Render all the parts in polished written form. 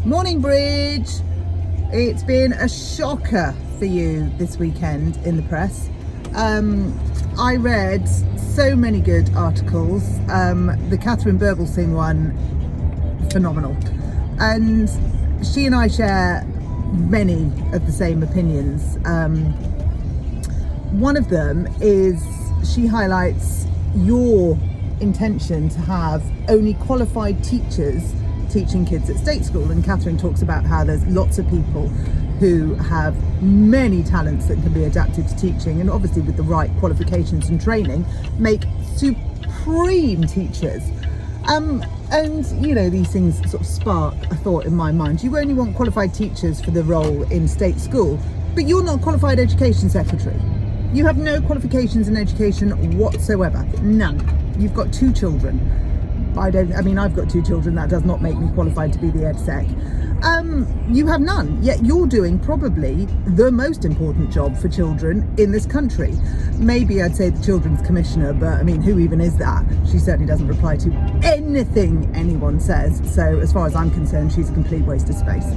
Morning, Bridge. It's been a shocker for you this weekend in the press. I read so many good articles. The Katherine Birbalsingh one, phenomenal. And she and I share many of the same opinions. One of them is she highlights your intention to have only qualified teachers teaching kids at state school, and Katherine talks about how there's lots of people who have many talents that can be adapted to teaching, and obviously with the right qualifications and training make supreme teachers. And you know, these things sort of spark a thought in my mind. You only want qualified teachers for the role in state school, but you're not qualified education secretary. You have no qualifications in education whatsoever, none. You've got 2 children. I've got 2 children. That does not make me qualified to be the EdSec. You have none, yet you're doing probably the most important job for children in this country. Maybe I'd say the Children's Commissioner, but I mean, who even is that? She certainly doesn't reply to anything anyone says. So as far as I'm concerned, she's a complete waste of space.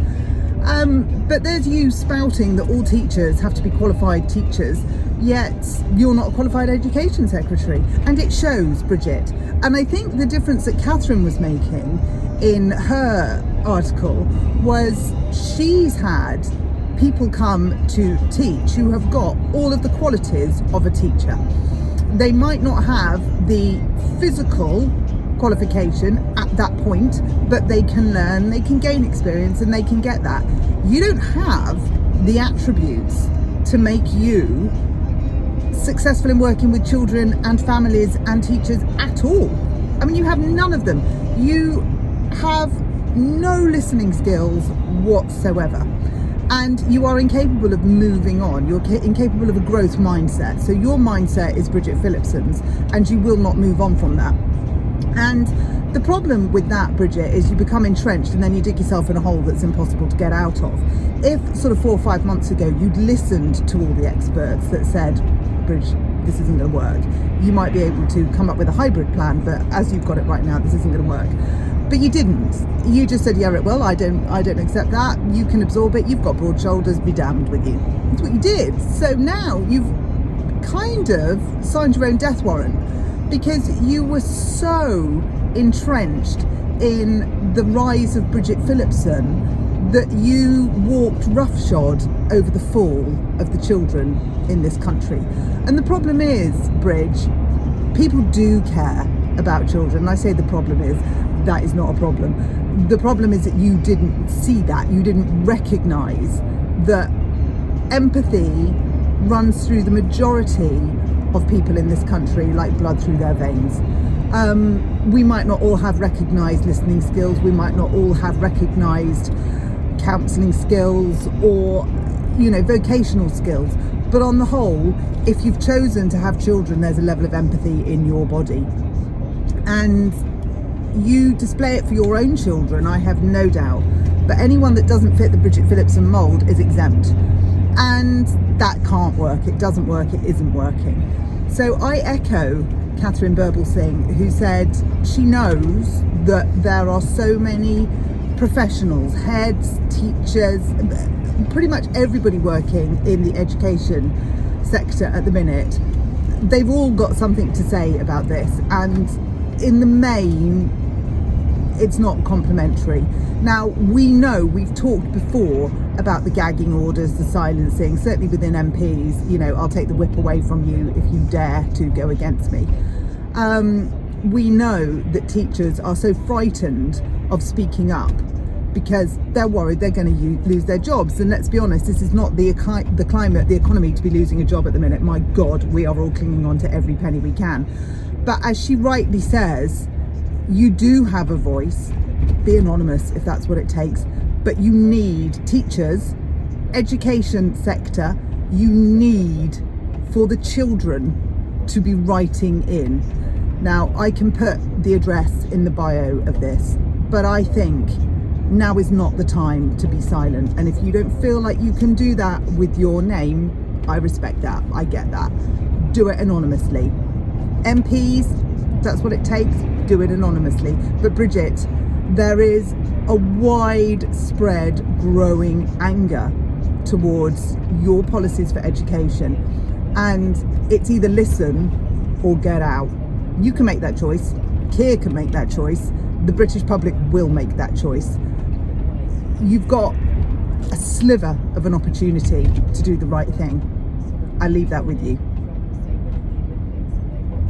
But there's you spouting that all teachers have to be qualified teachers, yet you're not a qualified education secretary. And it shows, Bridget. And I think the difference that Katherine was making in her article was she's had people come to teach who have got all of the qualities of a teacher. They might not have the physical qualification at that point, but they can learn, they can gain experience, and they can get that. You don't have the attributes to make you successful in working with children and families and teachers at all. I mean, you have none of them. You have no listening skills whatsoever, and you are incapable of moving on. You're incapable of a growth mindset. So your mindset is Bridget Phillipson's, and you will not move on from that. And the problem with that, Bridget, is you become entrenched and then you dig yourself in a hole that's impossible to get out of. If sort of 4 or 5 months ago you'd listened to all the experts that said, Bridge, this isn't going to work, you might be able to come up with a hybrid plan, but as you've got it right now, this isn't going to work. But you didn't. You just said, yeah, well, I don't accept that. You can absorb it. You've got broad shoulders. Be damned with you. That's what you did. So now you've kind of signed your own death warrant, because you were so entrenched in the rise of Bridget Phillipson that you walked roughshod over the fall of the children in this country. And the problem is, Bridge, people do care about children. And I say the problem is, that is not a problem. The problem is that you didn't see that. You didn't recognise that empathy runs through the majority of people in this country like blood through their veins. We might not all have recognised listening skills, we might not all have recognised counselling skills or, you know, vocational skills, but on the whole, if you've chosen to have children, there's a level of empathy in your body, and you display it for your own children, I have no doubt. But anyone that doesn't fit the Bridget Phillipson mould is exempt, and that can't work. It doesn't work. It isn't working. So I echo Katherine Birbalsingh, who said she knows that there are so many professionals, heads, teachers, pretty much everybody working in the education sector at the minute. They've all got something to say about this, and in the main, it's not complimentary. Now, we know, we've talked before about the gagging orders, the silencing, certainly within MPs. You know, I'll take the whip away from you if you dare to go against me. We know that teachers are so frightened of speaking up because they're worried they're going to lose their jobs. And let's be honest, this is not the climate, the economy to be losing a job at the minute. My God, we are all clinging on to every penny we can. But as she rightly says, you do have a voice. Be anonymous if that's what it takes, but you need teachers, education sector, you need for the children to be writing in. Now, I can put the address in the bio of this, but I think now is not the time to be silent. And if you don't feel like you can do that with your name, I respect that, I get that. Do it anonymously. MPs, that's what it takes, do it anonymously. But Bridget, there is a widespread growing anger towards your policies for education, and it's either listen or get out. You can make that choice. Keir can make that choice. The British public will make that choice. You've got a sliver of an opportunity to do the right thing. I leave that with you.